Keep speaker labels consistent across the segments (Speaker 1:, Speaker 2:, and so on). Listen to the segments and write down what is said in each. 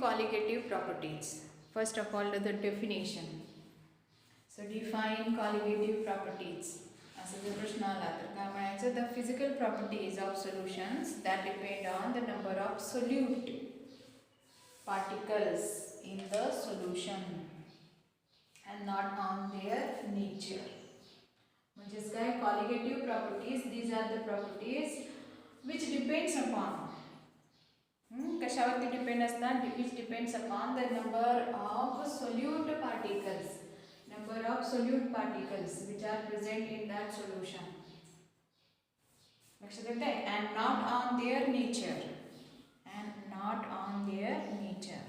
Speaker 1: Colligative properties. First of all, the definition. So define colligative properties. असा जर प्रश्न आला तर काय म्हणायचं, the physical properties of solutions that depend on the number of solute particles in the solution and not on their nature. म्हणजेच काय, colligative properties, these are the properties which depends upon कशावरती डिपेंड असतात, which depends upon the number of solute particles, number of solute particles which are present in that solution. लक्षात येते, and not on their nature, and not on their nature.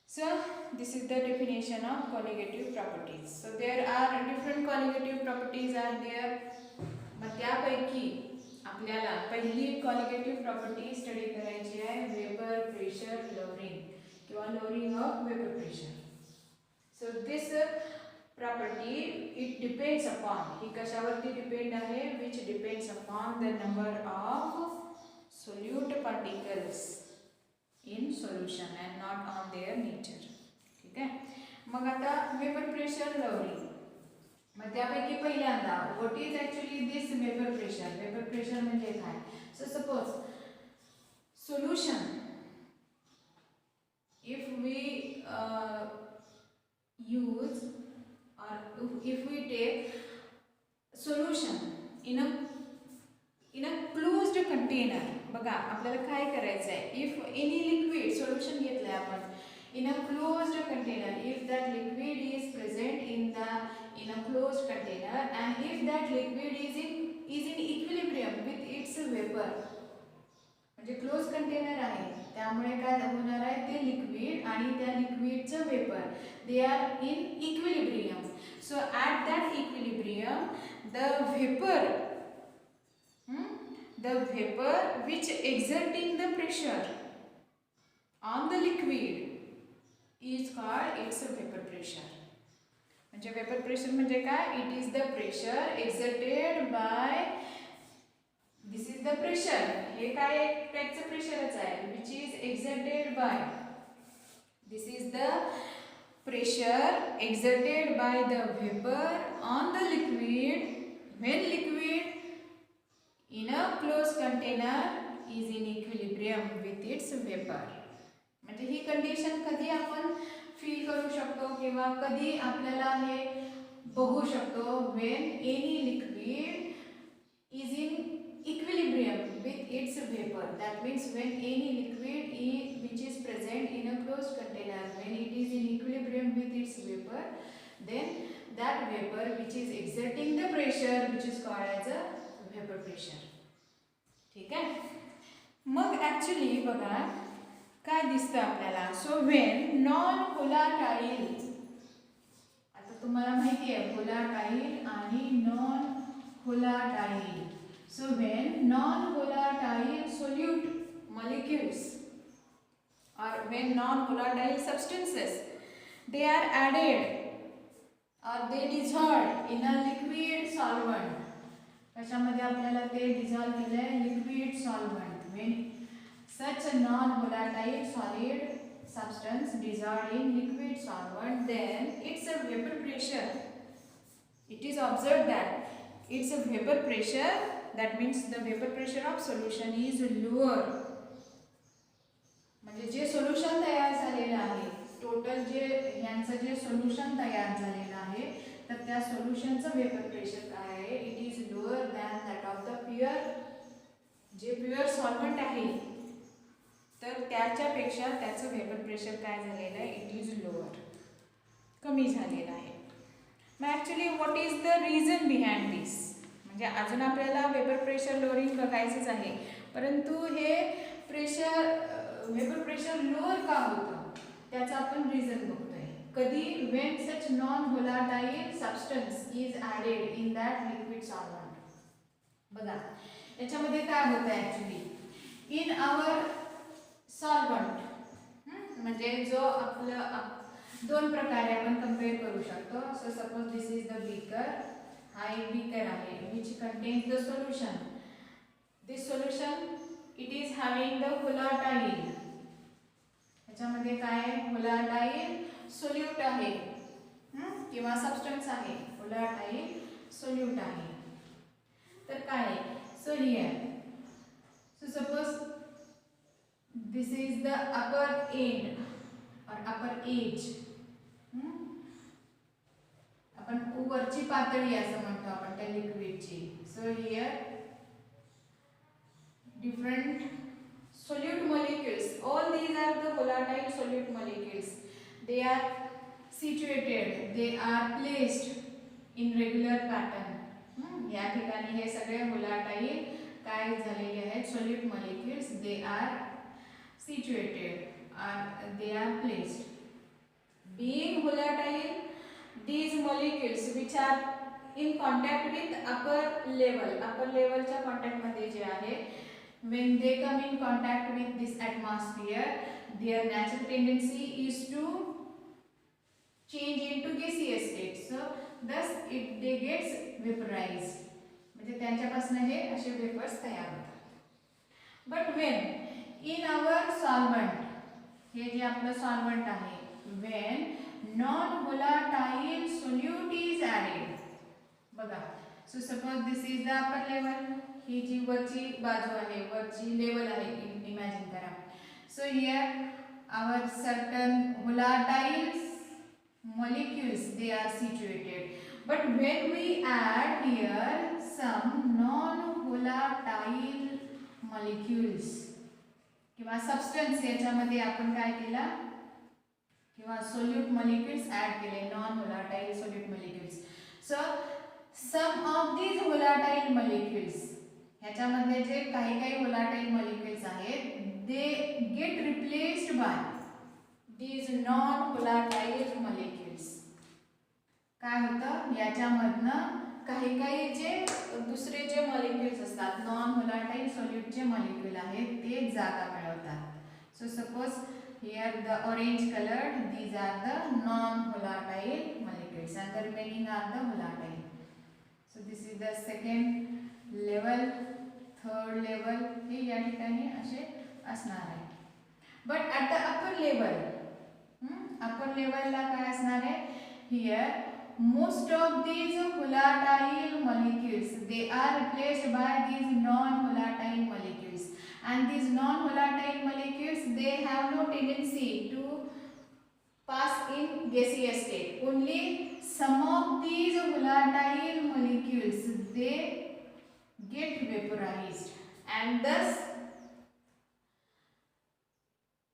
Speaker 1: So this is the definition of colligative properties. So there are different colligative properties are there. मग त्यापैकी आपल्याला पहिली colligative property study करायची आहे, vapour pressure lowering किंवा lowering of vapour pressure. So this property it depends upon, ही कशावरती depend आहे, which depends upon the number of solute particles in solution and not on their nature. ठीक आहे. मग आता वेपर प्रेशर लोअरिंग, मग त्यापैकी पहिल्यांदा what is actually this vapour pressure. Vapour pressure म्हणजे काय. So suppose solution, if we use or if we take solution in a closed container. बघा आपल्याला काय करायचं आहे, इफ एनी लिक्विड सोल्युशन घेतलंय आपण in a closed container, if that liquid is present in a closed container and if that liquid is in equilibrium with its vapor, म्हणजे close container आहे त्यामुळे काय होणार आहे, ते लिक्विड आणि त्या लिक्विडचं vapour they are in equilibrium. So at that equilibrium the vapor which exerting the pressure on the liquid is called its vapor pressure. म्हणजे वेपर प्रेशर म्हणजे काय, it is the pressure exerted by, this is the pressure, हे काय एक टाईपचं प्रेशरच आहे, which is exerted by, this is the pressure exerted by the vapour on the liquid when liquid in a closed container is in equilibrium with its vapor. म्हणजे ही condition कधी आपण feel करू शकतो किंवा कधी आपल्याला हे बघू शकतो, when any liquid is in equilibrium with its vapor. That means when any liquid which is present in a closed container, when it is in equilibrium with its vapor, then that vapor which is exerting the pressure which is called as a vapor pressure. ठीक आहे. मग actually बघा काय दिसतं आपल्याला. So when non volatile, आता तुम्हाला माहिती आहे व्होलाटाईल आणि non volatile. So when non volatile solute molecules or when non volatile substances they are added or they dissolved in a liquid solvent. कशामध्ये आपल्याला ते डिझॉल्व केलंय, liquid solvent. when such a non volatile solid substance dissolved in liquid solvent, then it's a vapor pressure. It is observed that it's a vapor pressure, that means the vapor pressure of solution is lower. म्हणजे जे solution तयार झालेलं आहे, total जे यांचं जे solution तयार झालेलं आहे, तर त्या सोल्युशनचं वेपर प्रेशर काय आहे, it is lower than that of the pure, जे प्युअर सॉल्व्हंट आहे तर त्याच्यापेक्षा त्याचं वेपर प्रेशर काय झालेलं आहे, इट इज लोअर, कमी झालेलं आहे. मग actually what is the reason behind this. म्हणजे अजून आपल्याला वेपर प्रेशर लोअरिंग बघायचंच आहे, परंतु हे वेपर प्रेशर लोअर का होतं त्याचं आपण रिझन बघतोय. कधी when such non volatile substance is added in that liquid solvent. बघा याच्यामध्ये काय होतं ॲक्च्युली, इन आवर सॉल्व्हंट, म्हणजे जो आपलं दोन प्रकारे आपण कंपेअर करू शकतो. So suppose this is the beaker, हा एक बीकर आहे which contains the solution. This solution it is having the volatile याच्यामध्ये काय व्होलाटाईल सोल्यूट आहे किंवा सबस्टन्स आहे, व्होलाटाईल सोल्यूट आहे. तर काय so here so suppose this is the upper end और अपर एज. आपण वरची पातळी असं म्हणतो आपण त्या लिक्विडची. So here different solute molecules, all these are the volatile solute molecules. They are situated, they are placed in regular pattern. या ठिकाणी हे सगळे volatile काय झालेले आहेत solute molecules, they are situated or they are placed. Being volatile, these molecules which are in contact with upper level च्या contact मध्ये जे आहे, when they come in contact with this atmosphere, their natural tendency is to change into gaseous state. So thus they gets vaporized. म्हणजे त्यांच्यापासून हे असे vapours तयार होतात. But when in our solvent, हे जे आपलं सॉल्व्हंट आहे, when non volatile solute is added, बघा. So suppose this is the upper level, ही जी वरची बाजू आहे, वरची लेवल आहे, इमॅजिन करा. So here our certain volatile molecules, they are situated, but when we add here some non volatile molecules किंवा substance, याच्यामध्ये आपण काय केला किंवा सोल्यूट मॉलिक्युल्स ऍड केले, non volatile solute molecules. So some of these volatile molecules, ह्याच्यामध्ये जे काही व्होलाटाइल मॉलिक्युल्स आहेत, they get replaced by these non volatile molecules. काय होतं, याच्यामधनं काही जे दुसरे जे मॉलिक्युल्स असतात, नॉन व्होलाटाइल सोल्यूटचे मॉलिक्युल आहेत, ते जागा मिळवतात. So suppose here the orange coloured, these are the non volatile molecules and the remaining are the volatile. So this is the second level, third level, हे या ठिकाणी असे असणार आहे. But at the upper level, upper level ला काय असणार आहे, here most of these volatile molecules, they are replaced by these non volatile molecules, and these non volatile molecules, they have no tendency to pass in gaseous state. Only some of these volatile molecules, they get vaporized, and thus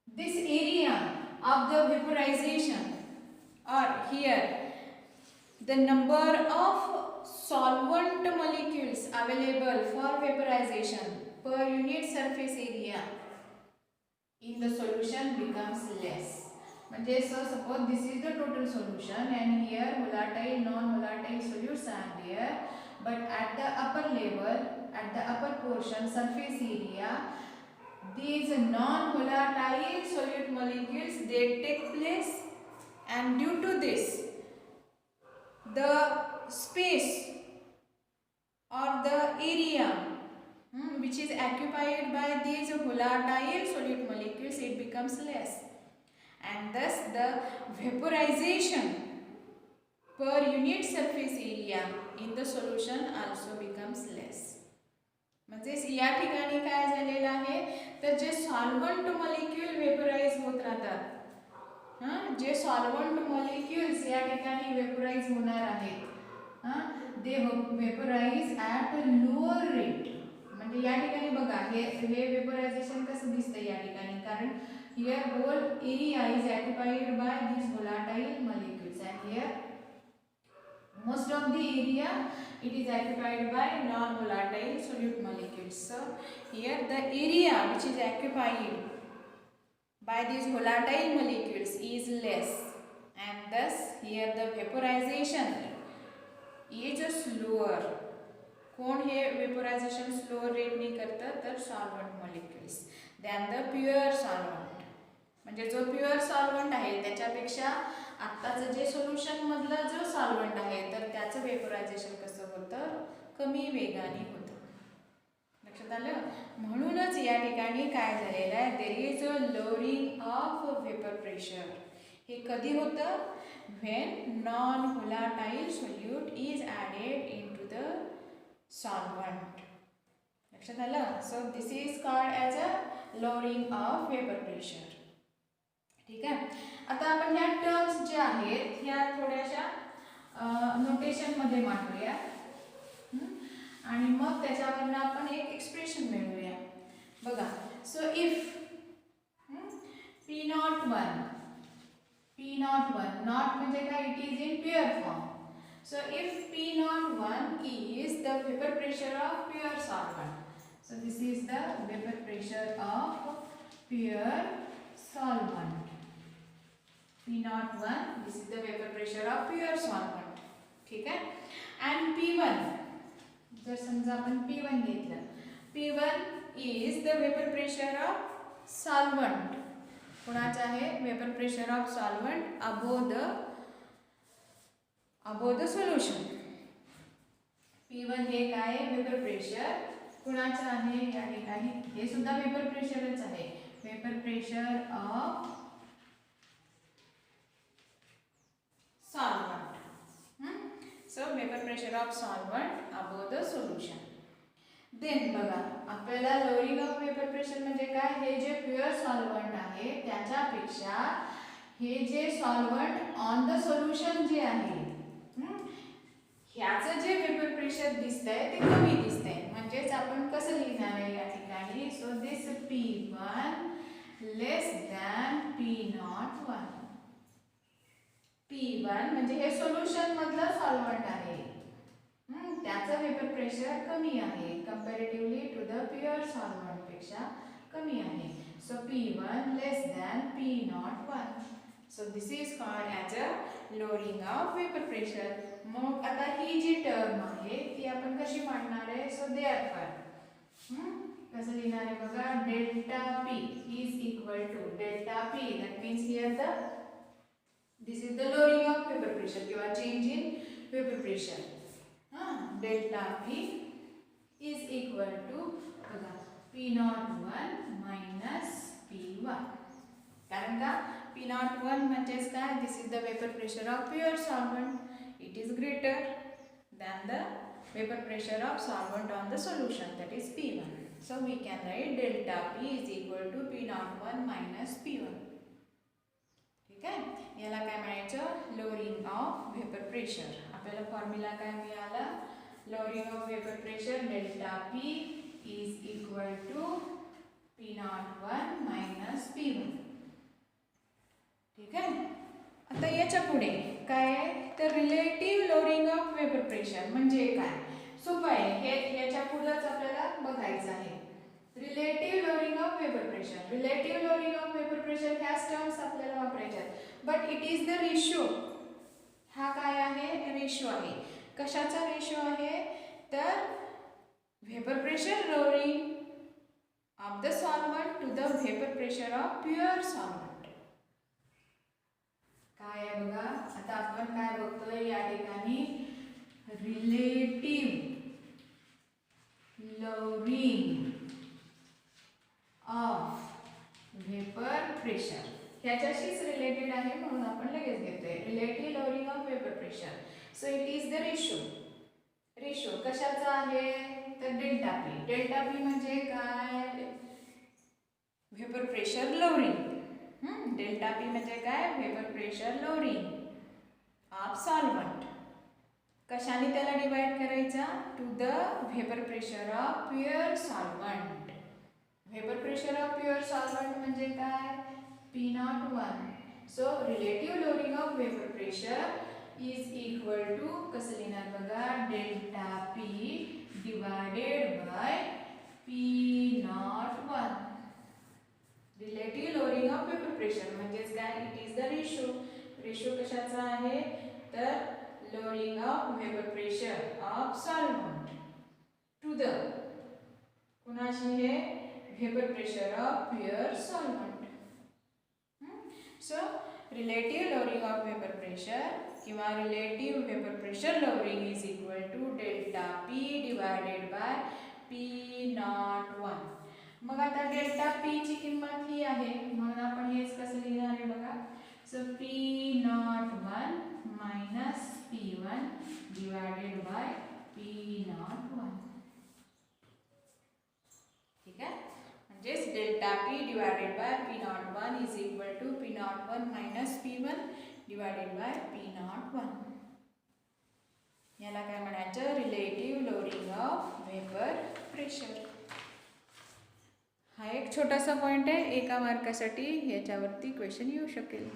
Speaker 1: this area of the vaporization, or here the number of solvent molecules available for vaporization per unit surface area in the solution becomes less. म्हणजे so suppose this is the total solution and here volatile non volatile solutes are there, but at the upper level, at the upper portion surface area, these non volatile solute molecules, they take place, and due to this the space or the area which is occupied by these volatile solute molecules, it becomes less, and thus the vaporization per unit surface area in the solution also becomes less. म्हणजे या ठिकाणी काय झालेलं आहे, तर जे solvent molecule vaporise होत राहतात, जे सॉल्व्हंट मॉलिक्युल्स या ठिकाणी वेपोराइज होणार आहेत, दे वेपोराइज ॲट लोअर रेट. म्हणजे या ठिकाणी बघा हे वेपोरायझेशन कसं दिसतं या ठिकाणी, कारण here whole area is occupied by this volatile molecules and here most of the area it is occupied by non volatile solute molecules. So here the area which is occupied by these volatile molecules is less, and thus here the vaporization is slower. कोण हे वेपोरायझेशन slow रेटने करतं, तर solvent molecules than the pure solvent. म्हणजे जो pure solvent आहे त्याच्यापेक्षा आत्ताचं जे सोल्युशन मधलं जो सॉल्व्हंट आहे, तर त्याचं वेपोरायझेशन कसं होतं, कमी वेगाने होतं. लक्षात लक्षात आलं. म्हणूनच या ठिकाणी काय झालेलं आहे, there is a lowering of vapour pressure. हे कधी होतं, when non volatile solute is added into the solvent. लक्षात आलं. So this is called as a lowering of vapour pressure. ठीक आहे. आता आपण ह्या टर्म्स ज्या आहेत ह्या थोड्याशा नोटेशनमध्ये मांडूया आणि मग त्याच्यावरनं आपण एक एक्सप्रेशन मिळवूया. बघा, सो इफ P01 नॉट म्हणजे काय, it is in pure form. So if P01 is the vapour pressure of pure solvent. So this is the vapour pressure of pure solvent. P01 this is the vapor pressure of pure solvent. ठीक आहे. and P1 जर समजा आपण P1 घेतलं, P1 is the vapor pressure of solvent. कोणाचं आहे, vapor pressure of solvent above the solution. P1 हे काय, vapor pressure कोणाचं आहे या ठिकाणी, हे सुद्धा vapor pressureच आहे. vapor pressure of solvent. So vapor pressure of solvent above the solution. Then बघा, आपल्याला lowering of vapor pressure म्हणजे काय, हे जे प्युअर सॉल्व्हंट आहे त्याच्यापेक्षा हे जे सॉल्व्हंट ऑन द सोल्युशन जे आहे ह्याचं जे वेपर प्रेशर दिसतंय ते कमी दिसतंय. म्हणजेच आपण कसं लिहिणार आहे या ठिकाणी, so this P1 less than P01. P1 म्हणजे हे सोल्युशन मधलं सॉल्व्हंट आहे, त्याचं वेपर प्रेशर कमी आहे comparatively to the pure solvent पेक्षा कमी आहे. So P1 less than P01. So this is called as a lowering of vapour pressure. मग आता ही जी टर्म आहे ती आपण कशी मांडणार आहे, सो देअरफॉर कसं लिहिणार आहे बघा, delta P is equal to delta P, that means here the this is the lowering of vapor pressure किंवा change in vapor pressure. Delta P is equal to बघा P01 minus P1. कारण का, P01 म्हणजेच काय, this is the vapor pressure of pure solvent. It is greater than the vapor pressure of solvent on the solution, that is P1. So we can write delta P is equal to P01 minus P1. ठीक आहे. याला काय म्हणायचं, lowering of vapour pressure. आपल्याला formula काय मिळाला, lowering of vapour pressure delta P is equal to P01 minus P1. ठीक आहे. आता याच्या पुढे काय आहे, तर relative lowering of vapour pressure म्हणजे काय, सोपं आहे हे, याच्या पुढेच आपल्याला बघायचं आहे. Relative lowering of vapour pressure, relative lowering of vapour pressure ह्या टर्म्स आपल्याला वापरायच्या आहेत. But it is the ratio. हा काय आहे, रेशो आहे. कशाचा रेशो आहे, तर vapour pressure lowering of the solvent to the vapour pressure of pure solvent. काय आहे बघा, आता आपण काय बघतोय या ठिकाणी, relative lowering of vapour pressure ह्याच्याशीच रिलेटेड आहे म्हणून आपण लगेच घेतोय. Relative lowering of vapour pressure. So it is the ratio. Ratio कशाचा आहे, तर डेल्टा P. डेल्टा P म्हणजे काय, vapour pressure lowering. Delta P म्हणजे काय, vapour pressure lowering of solvent. कशाने त्याला डिवाइड करायचा, to the vapour pressure of pure solvent. Vapour pressure of pure solvent म्हणजे काय, P01. So relative lowering of vapour pressure is equal to कसं लिहिणार बघा, delta P divided by P01. Relative lowering of vapour pressure म्हणजेच काय, it is the ratio. Ratio कशाचा आहे, तर lowering of vapour pressure of solvent to the कुणाशी हे, vapour pressure of pure solvent. So relative lowering of vapour pressure किंवा relative vapour pressure lowering is equal to delta P divided by P01. मग आता delta P ची किंमत ही आहे, म्हणून आपण हेच कसं लिहिणार आहे बघा. So P01 minus P1 divided by P01. ठीक आहे, म्हणजेच delta P divided by P01 is equal to P01 minus P1 divided by P01. याला काय म्हणायचं, relative loading of vapour pressure. हा एक छोटासा पॉइंट आहे, एका मार्कासाठी याच्यावरती क्वेश्चन येऊ शकेल.